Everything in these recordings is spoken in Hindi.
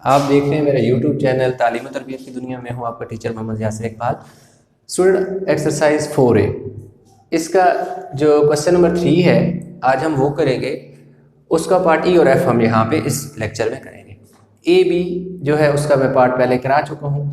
आप देख रहे हैं मेरा यूट्यूब चैनल तालीम और तरबियत की दुनिया में हूँ आपका teacher Mohammad Yasir Iqbal. Student exercise 4A, इसका जो क्वेश्चन नंबर 3 है आज हम वो करेंगे। उसका पार्ट ई और एफ हम यहाँ पे इस लेक्चर में करेंगे। ए बी जो है उसका मैं पार्ट पहले करा चुका हूँ।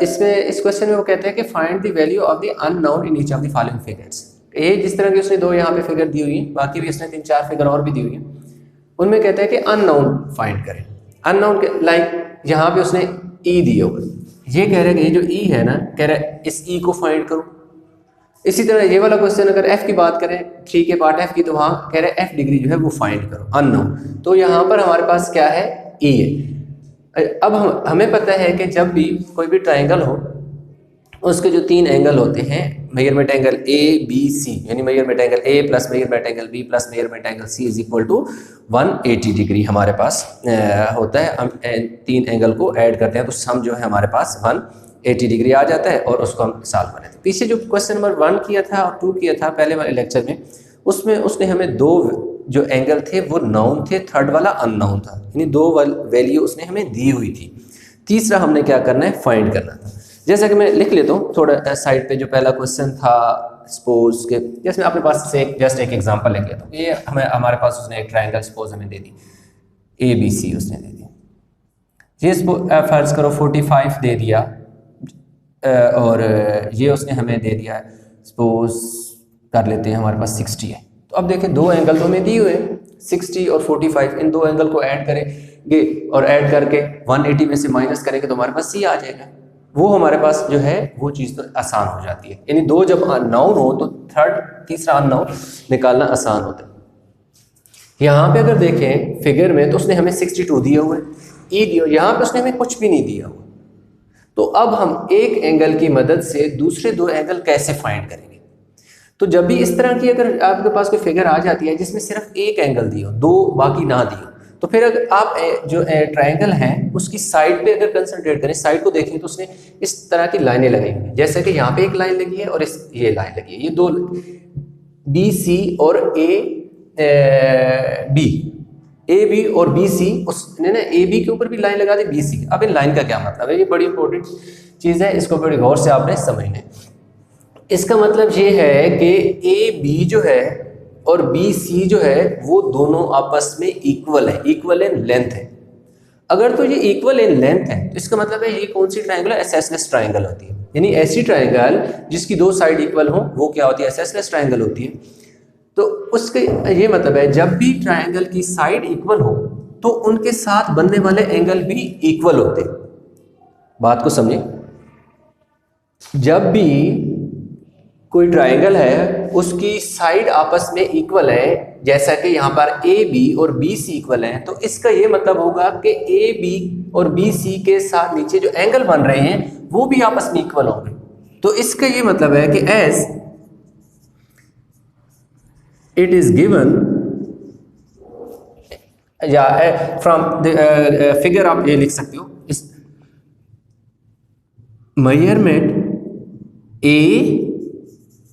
इसमें इस क्वेश्चन में वो कहते हैं कि find the value of the unknown in each of the following figures. ये जिस तरह की उसने दो यहाँ पे फिगर दी हुई है, बाकी भी उसने 3-4 फिगर और भी दी हुई है। उनमें कहते हैं कि अननोन फाइंड करें। अननोन के लाइक यहाँ पे उसने ई दिया हुआ, ये कह रहे हैं कि ये जो ई है ना, कह रहा है इस ई को फाइंड करो। इसी तरह ये वाला क्वेश्चन अगर एफ की बात करें, 3 के पार्ट एफ की, तो वहाँ कह रहे हैं एफ डिग्री जो है वो फाइंड करो अननोन। तो यहाँ पर हमारे पास क्या है, ई है। अब हमें पता है कि जब भी कोई भी ट्राइंगल हो उसके जो 3 एंगल होते हैं, measurement angle A B C, यानी measurement angle A plus measurement angle B plus measurement angle C is equal to 180 degree हमारे पास होता है। हम 3 एंगल को ऐड करते हैं तो सम जो है हमारे पास 180 डिग्री आ जाता है और उसको हम सॉल्व बनाते हैं। पीछे जो क्वेश्चन नंबर 1 किया था और 2 किया था पहले वाले लेक्चर में, उसमें उसने हमें 2 जो एंगल थे वो नाउन थे, थर्ड वाला अननाउन था, यानी 2 वैल्यू उसने हमें दी हुई थी। तीसरा हमने क्या करना है, फाइंड करना था। जैसा कि मैं लिख लेता हूँ थोड़ा साइड पे, जो पहला क्वेश्चन था सपोज के, जैसे अपने पास से जस्ट एक एग्जांपल लिख लेता हूँ। ये हमारे पास उसने एक ट्रायंगल सपोज हमें दे दी, ए बी सी उसने दे दी। ये फर्ज करो 45 दे दिया और ये उसने हमें दे दिया सपोज कर लेते हैं हमारे पास 60 है। तो अब देखें 2 एंगल तो हमें दिए हुए 60 और 45, इन 2 एंगल को ऐड करेंगे और ऐड करके 180 में से माइनस करेंगे तो हमारे पास सी आ जाएगा। वो हमारे पास जो है वो चीज़ तो आसान हो जाती है, यानी 2 जब नाउन हो तो तीसरा अननाउन निकालना आसान होता है। यहाँ पे अगर देखें फिगर में तो उसने हमें 62 दिया हुआ है, ई दिया, यहाँ पे उसने हमें कुछ भी नहीं दिया हुआ। तो अब हम एक एंगल की मदद से दूसरे 2 एंगल कैसे फाइंड करेंगे। तो जब भी इस तरह की अगर आपके पास कोई फिगर आ जाती है जिसमें सिर्फ एक एंगल दिया हो, 2 बाकी ना दिया, तो फिर अगर आप जो ट्रायंगल है उसकी साइड पे अगर कंसंट्रेट करें, साइड को देखें तो उसने इस तरह की लाइनें लगाई हुई हैं। जैसे कि यहाँ पे एक लाइन लगी है और ये लाइन लगी है, ये 2 बी सी और ए बी और बी सी, उसने ना ए बी के ऊपर भी लाइन लगा दी, बी सी। अब इन लाइन का क्या मतलब है, ये बड़ी इंपॉर्टेंट चीज़ है, इसको बड़ी गौर से आपने समझना है। इसका मतलब ये है कि ए बी जो है और बी सी जो है वो दोनों आपस में इक्वल इन लेंथ है। अगर तो ये इक्वल इन लेंथ है तो इसका मतलब है ये कौन सी ट्रायंगल है, एसएसएस ट्रायंगल होती है। यानी ऐसी ट्रायंगल जिसकी 2 साइड इक्वल हो वो क्या होती है, एसएसएस ट्रायंगल होती है। तो उसके ये मतलब है जब भी ट्रायंगल की साइड इक्वल हो तो उनके साथ बनने वाले एंगल भी इक्वल होते हैं। बात को समझे, जब भी कोई ट्रायंगल है उसकी साइड आपस में इक्वल है, जैसा कि यहाँ पर ए बी और बी सी इक्वल हैं, तो इसका ये मतलब होगा कि ए बी और बी सी के साथ नीचे जो एंगल बन रहे हैं वो भी आपस में इक्वल होंगे। तो इसका ये मतलब है कि एज इट इज गिवन या फ्रॉम द फिगर, आप ये लिख सकते हो, इस मेजरमेंट ए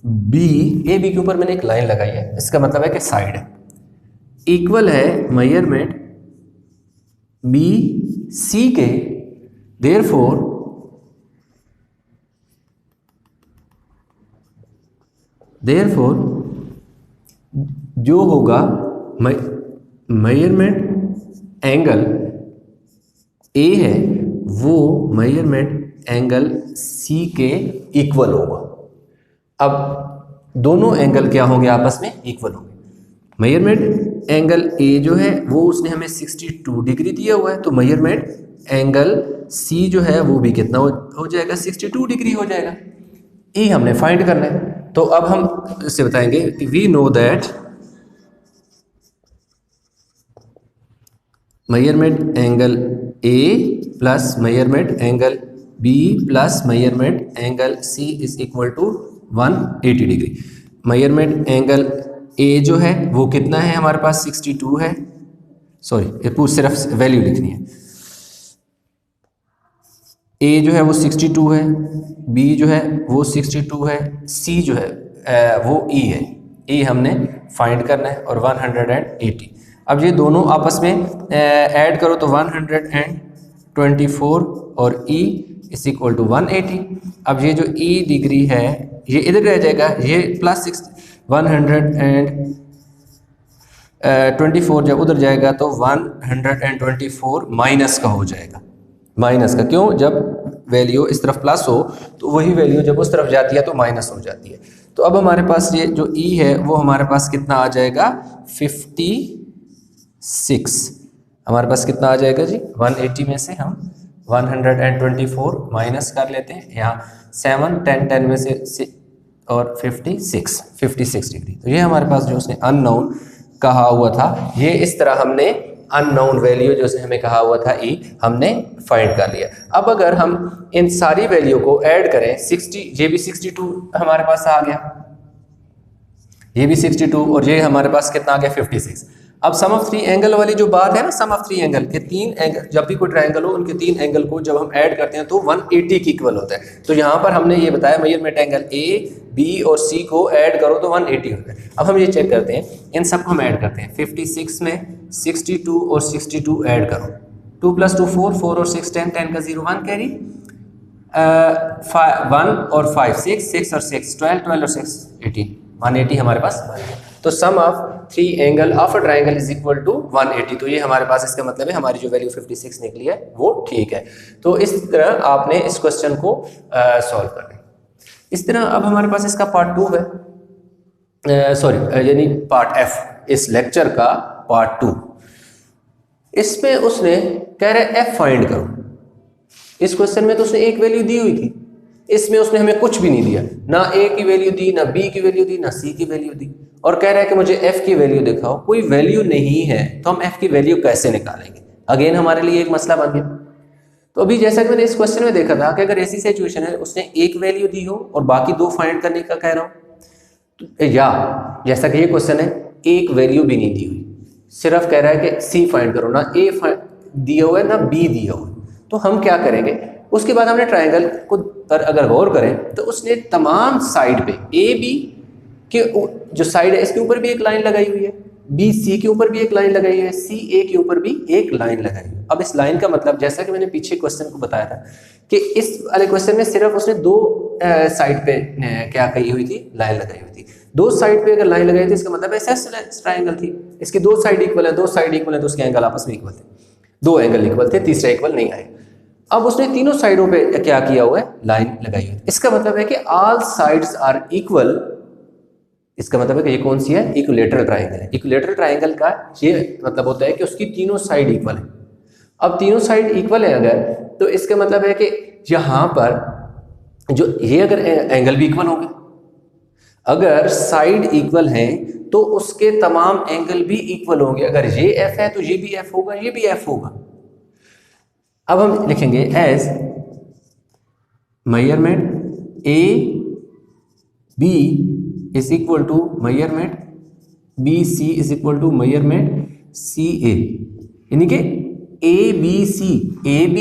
बी के ऊपर मैंने एक लाइन लगाई है, इसका मतलब है कि साइड है इक्वल है मेजरमेंट बी सी के, देयरफॉर जो होगा मेजरमेंट एंगल ए है वो मेजरमेंट एंगल सी के इक्वल होगा। अब दोनों एंगल क्या होंगे, आपस में इक्वल होंगे। मेजरमेंट एंगल ए जो है वो उसने हमें 62 डिग्री दिया हुआ है, तो मेजरमेंट एंगल सी जो है वो भी कितना हो जाएगा, 62 डिग्री हो जाएगा। ई हमने फाइंड करना है, तो अब हम इससे बताएंगे कि we know that measurement angle A plus measurement angle B plus measurement angle C is equal to 180 degree. Measurement angle A जो है वो कितना है हमारे पास, 62 है, सॉरी ये पूरी सिर्फ वैल्यू लिखनी है। ए जो है वो 62 है, बी जो है वो 62 है, सी जो है वो ई है। ई हमने फाइंड करना है और 180। अब ये दोनों आपस में ऐड करो तो 124 और E इज इक्वल टू 180। अब ये जो E डिग्री है ये इधर रह जाएगा, ये प्लस 124 जब उधर जाएगा तो 124 माइनस का हो जाएगा। माइनस का क्यों, जब वैल्यू इस तरफ प्लस हो तो वही वैल्यू जब उस तरफ जाती है तो माइनस हो जाती है। तो अब हमारे पास ये जो E है वो हमारे पास कितना आ जाएगा 56। हमारे पास कितना आ जाएगा जी, 180 में से हम 124 माइनस कर लेते हैं, यहाँ 7 10 में से और 56 डिग्री। तो ये हमारे पास जो उसने अननोन कहा हुआ था, ये इस तरह हमने अननोन वैल्यू जो हमें कहा हुआ था E हमने फाइंड कर लिया। अब अगर हम इन सारी वैल्यू को ऐड करें 60, ये भी 62 हमारे पास आ गया, ये भी 62 और ये हमारे पास कितना आ गया 56। अब सम ऑफ 3 एंगल वाली जो बात है ना, सम ऑफ 3 एंगल के 3 एंगल, जब भी कोई ट्रायंगल हो उनके 3 एंगल को जब हम ऐड करते हैं तो 180 के इक्वल होता है। तो यहाँ पर हमने ये बताया मेजरमेंट एंगल A, B और C को ऐड करो तो 180 होता है। अब हम ये चेक करते हैं, इन सब को हम ऐड करते हैं। 56 में 62 और 62 ऐड करो, 2 + 2 4, 4 और 6 10, 10 का 0 1 कैरी, 1 और 5 6, 6 और 6 12, 12 और 6 18, 180 हमारे पास बन गया। तो sum of 3 angle of a triangle is equal to 180। तो ये हमारे पास इसका मतलब है हमारी जो वैल्यू 56 निकली है वो ठीक है। तो इस तरह आपने इस क्वेश्चन को सॉल्व करना है। इस तरह अब हमारे पास इसका पार्ट 2 है, सॉरी यानी पार्ट F, इस लेक्चर का पार्ट 2। इसमें उसने कह रहा है F फाइंड करो। इस क्वेश्चन में तो उसने एक वैल्यू दी हुई थी, इसमें उसने हमें कुछ भी नहीं दिया, ना A की वैल्यू दी, ना B की वैल्यू दी, ना C की वैल्यू दी, और कह रहा है कि मुझे F की वैल्यू दिखाओ। कोई वैल्यू नहीं है तो हम F की वैल्यू कैसे निकालेंगे, अगेन हमारे लिए एक मसला बन गया। तो अभी जैसा कि मैंने इस क्वेश्चन में देखा था कि अगर ऐसी सिचुएशन है उसने एक वैल्यू दी हो और बाकी 2 फाइंड करने का कह रहा हूँ, तो या जैसा कि ये क्वेश्चन है एक वैल्यू भी नहीं दी हुई, सिर्फ कह रहा है कि C फाइंड करो, ना A दिया हुआ है ना B दिया हुआ है, तो हम क्या करेंगे। उसके बाद हमने ट्रायंगल को पर अगर गौर करें तो उसने तमाम साइड पे A B के जो साइड है इसके ऊपर भी एक लाइन लगाई हुई है, B C के ऊपर भी एक लाइन लगाई हुई है, C A के ऊपर भी एक लाइन लगाई हुई है। अब इस लाइन का मतलब जैसा कि मैंने पीछे क्वेश्चन को बताया था कि इस वाले क्वेश्चन में सिर्फ उसने 2 साइड पे क्या कही हुई थी, लाइन लगाई हुई थी। 2 साइड पे अगर लाइन लगाई थी इसका मतलब ऐसा ट्रायंगल थी, इसकी 2 साइड इक्वल है, 2 साइड इक्वल है तो उसके एंगल आपस में इक्वल थे, 2 एंगल इक्वल थे, तीसरा इक्वल नहीं आएगा। अब उसने तीनों साइडों पे क्या किया हुआ है, लाइन लगाई हुई है। इसका मतलब है कि ऑल साइड्स आर इक्वल। इसका मतलब है कि ये कौन सी है, इक्विलेटरल ट्रायंगल है। इक्विलेटरल ट्रायंगल का ये मतलब होता है कि उसकी तीनों साइड इक्वल है। अब तीनों साइड इक्वल है अगर, तो इसका मतलब है कि यहाँ पर जो ये अगर एंगल भी इक्वल होंगे, अगर साइड इक्वल हैं तो उसके तमाम एंगल भी इक्वल होंगे। अगर ये F है तो ये भी F होगा, ये भी F होगा। अब हम लिखेंगे as measurement A B is equal to measurement B C is equal to measurement C A, यानी कि A B C, A B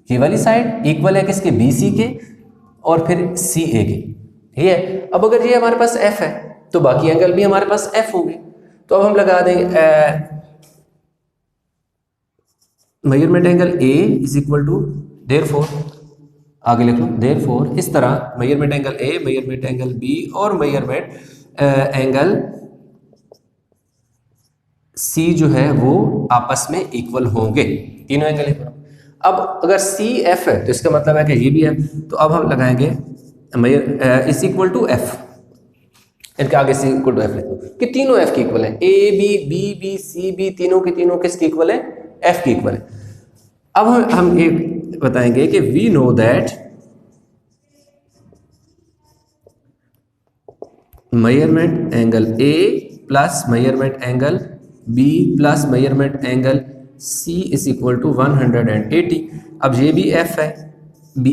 ये वाली साइड इक्वल है किसके, B C के, और फिर C A के, ठीक है। अब अगर ये हमारे पास F है तो बाकी एंगल भी हमारे पास F होंगे। तो अब हम लगा देंगे measurement angle A is equal to, therefore आगे लिख लो, देयरफॉर इस तरह measurement angle A, measurement angle B और मेजरमेंट एंगल C जो है वो आपस में इक्वल होंगे, तीनों एंगल इक्वल। अब अगर C F है तो इसका मतलब है कि ये भी है। तो अब हम लगाएंगे इज इक्वल टू F, इनके आगे C इक्वल टू F लिख दो कि तीनों F के इक्वल है। A B B B C B तीनों के तीनों किसके इक्वल है, F के इक्वल है। अब हम ये बताएंगे कि we know that measurement angle A plus measurement angle B plus measurement angle C is equal to 180। अब ये भी F है, B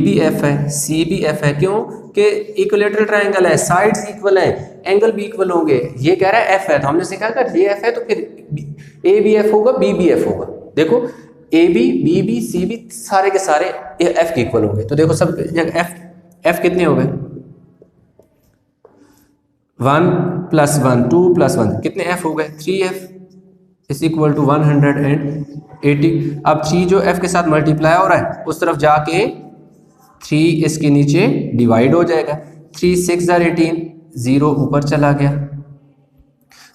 भी F है, C भी F है, क्यों कि इक्विलेटरल ट्रायंगल है, साइड्स इक्वल है, एंगल भी इक्वल होंगे। ये कह रहा है F है तो हमने सीखा अगर ये F है तो फिर A भी F होगा, B भी F होगा। देखो A B B B C B सारे के सारे F के इक्वल होंगे। तो देखो सब F कितने हो गए, 1 + 1 2 + 1 कितने F हो गए, 3F। Is equal to 180। अब 3 जो f के साथ मल्टीप्लाई हो रहा है उस तरफ जाके 3 इसके नीचे डिवाइड हो जाएगा। 3 6 18, 0 ऊपर चला गया,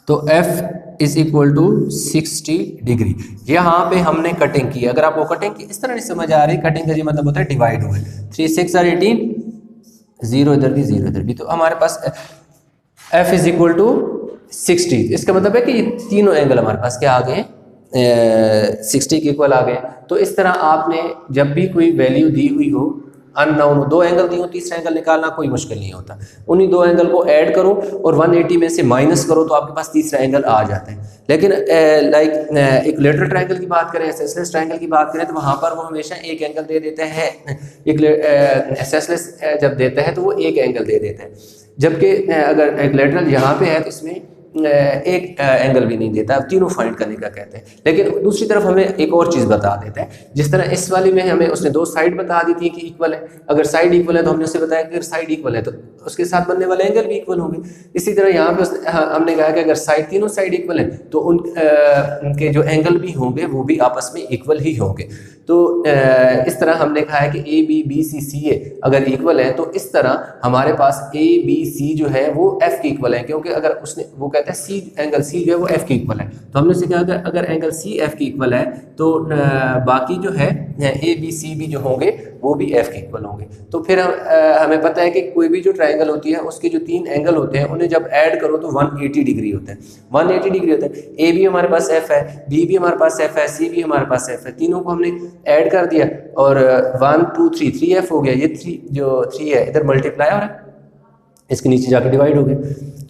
तो f इज इक्वल टू 60 डिग्री। यहाँ पे हमने कटिंग की। अगर आपको कटिंग की इस तरह नहीं समझ आ रही, कटिंग का ये मतलब होता है डिवाइड हुए। 3 6 18, 0 इधर भी 0 इधर भी, तो हमारे पास f इज इक्वल टू 60। इसका मतलब है कि ये तीनों एंगल हमारे पास क्या आ गए, 60 के इक्वल आ गए। तो इस तरह आपने जब भी कोई वैल्यू दी हुई हो, अननोन हो, 2 एंगल दी हो, तीसरा एंगल निकालना कोई मुश्किल नहीं होता। उन्हीं 2 एंगल को ऐड करो और 180 में से माइनस करो तो आपके पास तीसरा एंगल आ जाता है। लेकिन एक लेटरल ट्रायंगल की बात करें, एसएसएस ट्रायंगल की बात करें, तो वहाँ पर वो हमेशा एक एंगल दे देते हैं। एक एसएसएस जब देता है तो वो एक एंगल दे देता है, जबकि अगर एक लेटरल यहाँ पे है तो इसमें एक एंगल भी नहीं देता, तीनों फाइंड करने का कहते हैं। लेकिन दूसरी तरफ हमें एक और चीज़ बता देता है, जिस तरह इस वाली में हमें उसने 2 साइड बता दी थी कि इक्वल है। अगर साइड इक्वल है तो हमने उसे बताया कि अगर साइड इक्वल है तो उसके साथ बनने वाले एंगल भी इक्वल होंगे। इसी तरह यहाँ पे हमने कहा कि अगर तीनों साइड इक्वल है तो उनके जो एंगल भी होंगे वो भी आपस में इक्वल ही होंगे। तो इस तरह हमने कहा है कि ए बी बी सी सी ए अगर इक्वल है तो इस तरह हमारे पास ए बी सी जो है वो एफ के इक्वल है, क्योंकि अगर उसने वो कहता है सी एंगल सी जो है वो एफ के इक्वल है, तो हमने उसे कहा अगर एंगल सी एफ के इक्वल है तो बाकी जो है ए बी सी भी जो होंगे वो भी एफ के इक्वल होंगे। तो फिर हमें पता है कि कोई भी जो ट्राइंगल होती है उसके जो 3 एंगल होते हैं उन्हें जब ऐड करो तो 180 डिग्री होता है। 180 डिग्री होता है। ए भी हमारे पास एफ है, बी भी हमारे पास एफ है, सी भी हमारे पास एफ है, तीनों को हमने ऐड कर दिया और 1 2 3 3 एफ हो गया। ये 3 है इधर मल्टीप्लाई हो रहा है, इसके नीचे जाकर डिवाइड हो गया,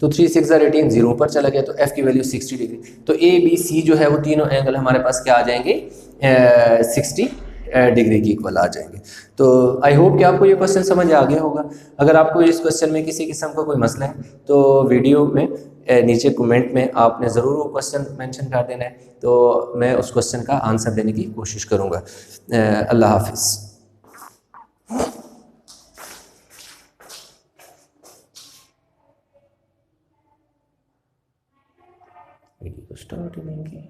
तो 3 6 18, 0 ऊपर चला गया, तो एफ की वैल्यू 60 डिग्री। तो ए बी सी जो है वो तीनों एंगल हमारे पास क्या आ जाएंगे, 60 डिग्री की इक्वल आ जाएंगे। तो आई होप कि आपको ये क्वेश्चन समझ आ गया होगा। अगर आपको इस क्वेश्चन में किसी किस्म का कोई मसला है तो वीडियो में नीचे कमेंट में आपने ज़रूर वो क्वेश्चन मेंशन कर देना है, तो मैं उस क्वेश्चन का आंसर देने की कोशिश करूँगा। अल्लाह हाफिज़। वीडियो स्टार्ट ही नहीं की।